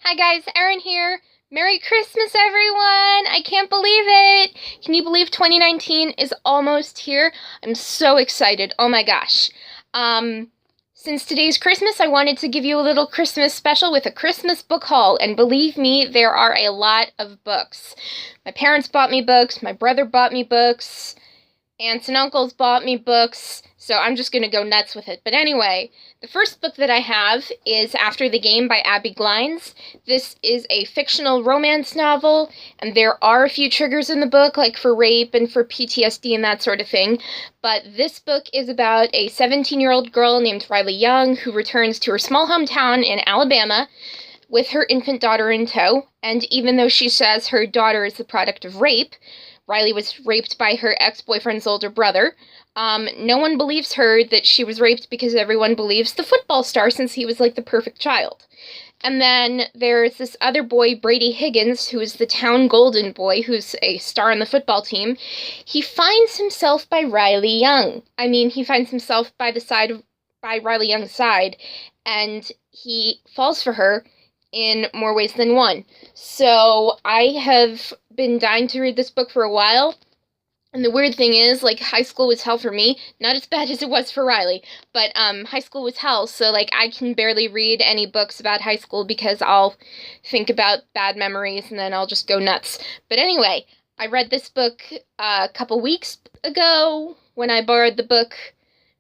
Hi guys, Erin here. Merry Christmas, everyone! I can't believe it! Can you believe 2019 is almost here? I'm so excited. Oh my gosh. Since today's Christmas, I wanted to give you a little Christmas special with a Christmas book haul, and believe me, there are a lot of books. My parents bought me books, my brother bought me books, aunts and uncles bought me books, so I'm just gonna go nuts with it. But anyway, the first book that I have is After the Game by Abby Glines. This is a fictional romance novel, and there are a few triggers in the book, like for rape and for PTSD and that sort of thing. But this book is about a 17-year-old girl named Riley Young who returns to her small hometown in Alabama with her infant daughter in tow. And even though she says her daughter is the product of rape, Riley was raped by her ex-boyfriend's older brother. No one believes her that she was raped because everyone believes the football star, since he was like the perfect child. And then there's this other boy, Brady Higgins, who is the town golden boy, who's a star on the football team. He finds himself by Riley Young. He finds himself by Riley Young's side, and he falls for her in more ways than one. So I have been dying to read this book for a while. And the weird thing is, like, high school was hell for me. Not as bad as it was for Riley, but high school was hell. So, like, I can barely read any books about high school because I'll think about bad memories and then I'll just go nuts. But anyway, I read this book a couple weeks ago when I borrowed the book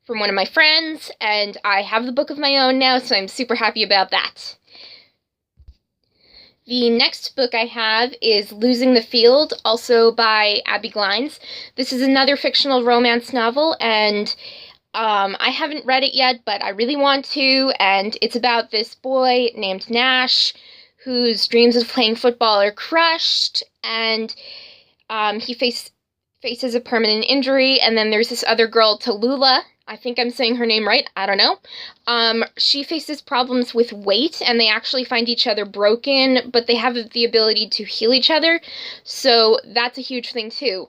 from one of my friends, and I have the book of my own now, so I'm super happy about that. The next book I have is Losing the Field, also by Abby Glines. This is another fictional romance novel, and I haven't read it yet, but I really want to, and it's about this boy named Nash, whose dreams of playing football are crushed, and he faces a permanent injury, and then there's this other girl, Tallulah. I think I'm saying her name right. I don't know. She faces problems with weight, and they actually find each other broken, but they have the ability to heal each other. So that's a huge thing too.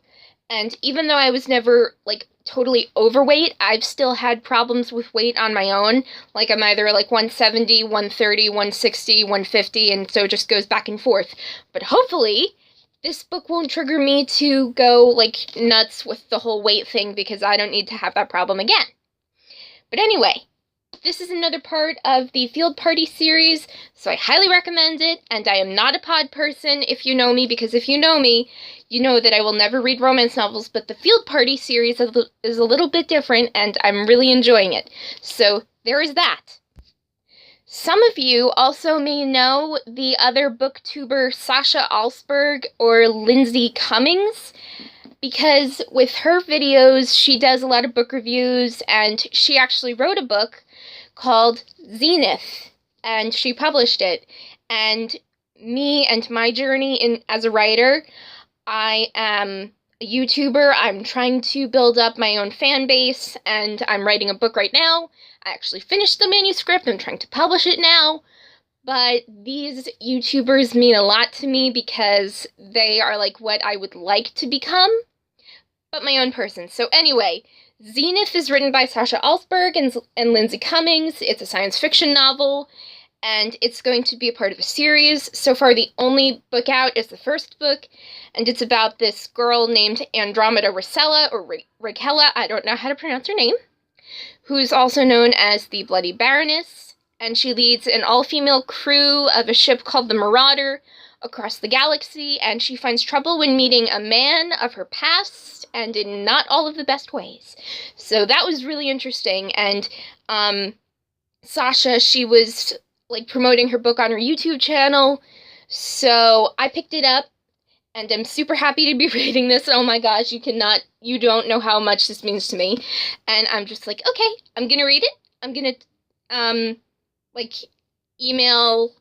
And even though I was never, like, totally overweight, I've still had problems with weight on my own. Like, I'm either, like, 170, 130, 160, 150, and so it just goes back and forth. But hopefully this book won't trigger me to go, like, nuts with the whole weight thing, because I don't need to have that problem again. But anyway, this is another part of the Field Party series, so I highly recommend it, and I am not a pod person if you know me, because if you know me, you know that I will never read romance novels, but the Field Party series is a little bit different, and I'm really enjoying it. So there is that. Some of you also may know the other booktuber Sasha Alsberg or Lindsay Cummings, because with her videos, she does a lot of book reviews, and she actually wrote a book called Zenith, and she published it. And me and my journey as a writer, I am a YouTuber. I'm trying to build up my own fan base, and I'm writing a book right now. I actually finished the manuscript. I'm trying to publish it now. But these YouTubers mean a lot to me because they are like what I would like to become, but my own person. So anyway, Zenith is written by Sasha Alsberg and Lindsay Cummings. It's a science fiction novel, and it's going to be a part of a series. So far, the only book out is the first book, and it's about this girl named Andromeda Rosella, or Raquella, I don't know how to pronounce her name, who's also known as the Bloody Baroness, and she leads an all-female crew of a ship called the Marauder across the galaxy, and she finds trouble when meeting a man of her past, and in not all of the best ways. So that was really interesting, and Sasha, she was, like, promoting her book on her YouTube channel, so I picked it up, and I'm super happy to be reading this. Oh my gosh, you don't know how much this means to me. And I'm just like, okay, I'm gonna read it. I'm gonna, email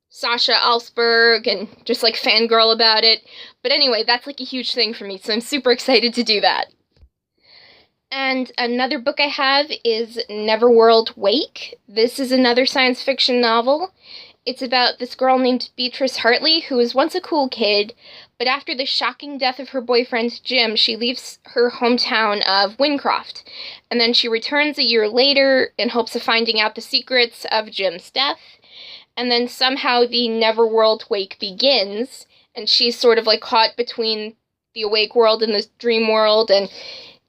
Sasha Alsberg and just, like, fangirl about it. But anyway, that's, like, a huge thing for me, so I'm super excited to do that. And another book I have is Neverworld Wake. This is another science fiction novel. It's about this girl named Beatrice Hartley, who was once a cool kid, but after the shocking death of her boyfriend Jim, she leaves her hometown of Wincroft. And then she returns a year later in hopes of finding out the secrets of Jim's death. And then somehow the Neverworld wake begins, and she's sort of like caught between the awake world and the dream world, and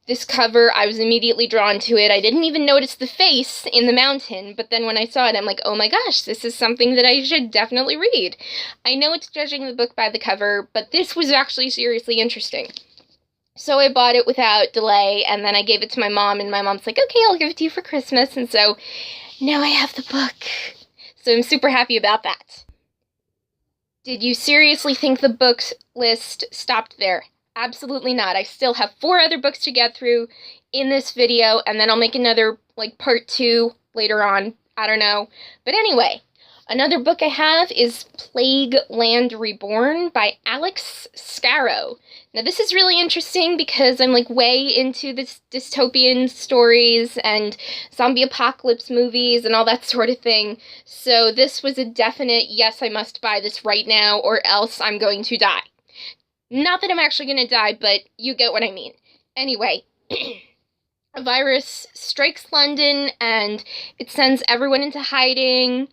this cover, I was immediately drawn to it. I didn't even notice the face in the mountain, but then when I saw it, I'm like, oh my gosh, this is something that I should definitely read. I know it's judging the book by the cover, but this was actually seriously interesting. So I bought it without delay, and then I gave it to my mom, and my mom's like, okay, I'll give it to you for Christmas, and so now I have the book. So I'm super happy about that. Did you seriously think the book list stopped there? Absolutely not. I still have 4 other books to get through in this video, and then I'll make another, like, part 2 later on. I don't know. But anyway, another book I have is Plague Land Reborn by Alex Scarrow. Now, this is really interesting because I'm, like, way into this dystopian stories and zombie apocalypse movies and all that sort of thing. So this was a definite, yes, I must buy this right now or else I'm going to die. Not that I'm actually going to die, but you get what I mean. Anyway, a virus strikes London, and it sends everyone into hiding,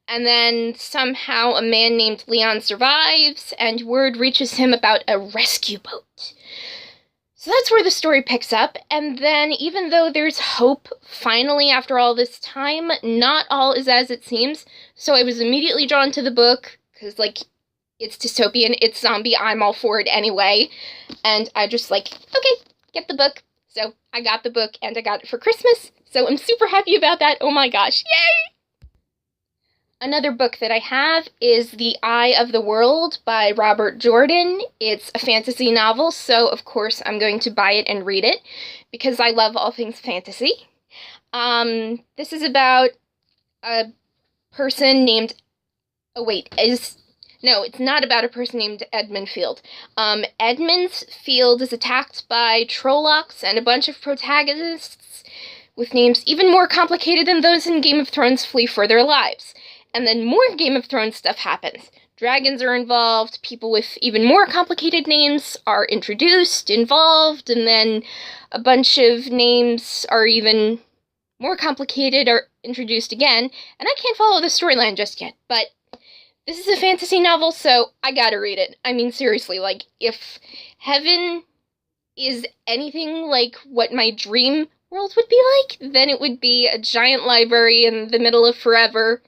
and then somehow a man named Leon survives, and word reaches him about a rescue boat. So that's where the story picks up, and then even though there's hope, finally, after all this time, not all is as it seems, so I was immediately drawn to the book, because, like, it's dystopian, it's zombie, I'm all for it anyway. And I just like, okay, get the book. So I got the book and I got it for Christmas. So I'm super happy about that. Oh my gosh, yay! Another book that I have is The Eye of the World by Robert Jordan. It's a fantasy novel, so of course I'm going to buy it and read it because I love all things fantasy. This is about a person named, no, it's not about a person named Edmund Field. Edmund Field is attacked by Trollocs and a bunch of protagonists with names even more complicated than those in Game of Thrones flee for their lives. And then more Game of Thrones stuff happens. Dragons are involved, people with even more complicated names are involved, and then a bunch of names are even more complicated are introduced again. And I can't follow the storyline just yet, but this is a fantasy novel, so I gotta read it. I mean, seriously, like, if heaven is anything like what my dream world would be like, then it would be a giant library in the middle of forever,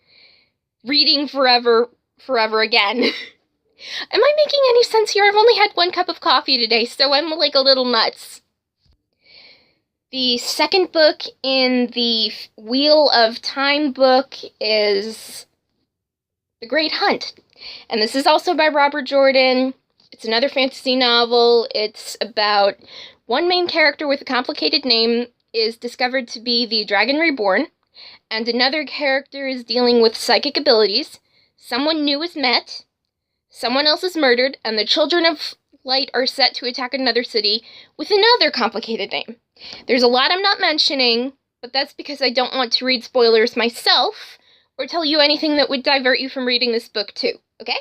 reading forever again. Am I making any sense here? I've only had 1 cup of coffee today, so I'm, like, a little nuts. The second book in the Wheel of Time book is The Great Hunt, and this is also by Robert Jordan. It's another fantasy novel. It's about one main character with a complicated name is discovered to be the Dragon Reborn, and another character is dealing with psychic abilities. Someone new is met, someone else is murdered, and the Children of Light are set to attack another city with another complicated name. There's a lot I'm not mentioning, but that's because I don't want to read spoilers myself, or tell you anything that would divert you from reading this book too, okay?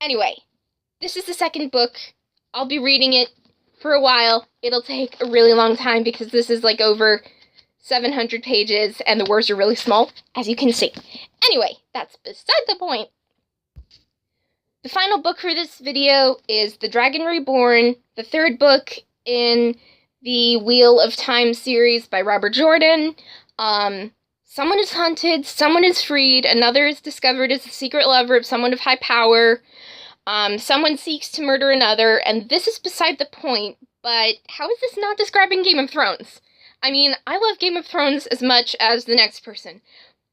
Anyway, this is the second book. I'll be reading it for a while. It'll take a really long time because this is like over 700 pages and the words are really small, as you can see. Anyway, that's beside the point. The final book for this video is The Dragon Reborn, the 3rd book in the Wheel of Time series by Robert Jordan. Someone is hunted, someone is freed, another is discovered as the secret lover of someone of high power, someone seeks to murder another, and this is beside the point, but how is this not describing Game of Thrones? I mean, I love Game of Thrones as much as the next person,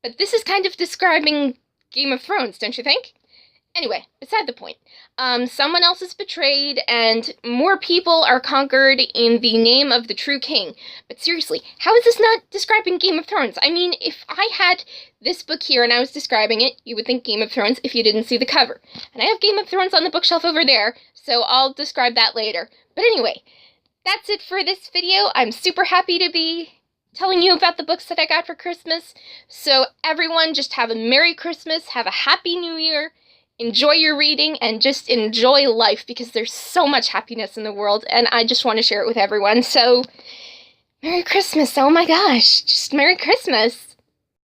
but this is kind of describing Game of Thrones, don't you think? Anyway, beside the point. Someone else is betrayed, and more people are conquered in the name of the true king. But seriously, how is this not describing Game of Thrones? I mean, if I had this book here and I was describing it, you would think Game of Thrones if you didn't see the cover. And I have Game of Thrones on the bookshelf over there, so I'll describe that later. But anyway, that's it for this video. I'm super happy to be telling you about the books that I got for Christmas. So everyone, just have a Merry Christmas, have a Happy New Year, enjoy your reading, and just enjoy life, because there's so much happiness in the world, and I just want to share it with everyone. So, Merry Christmas, oh my gosh, just Merry Christmas.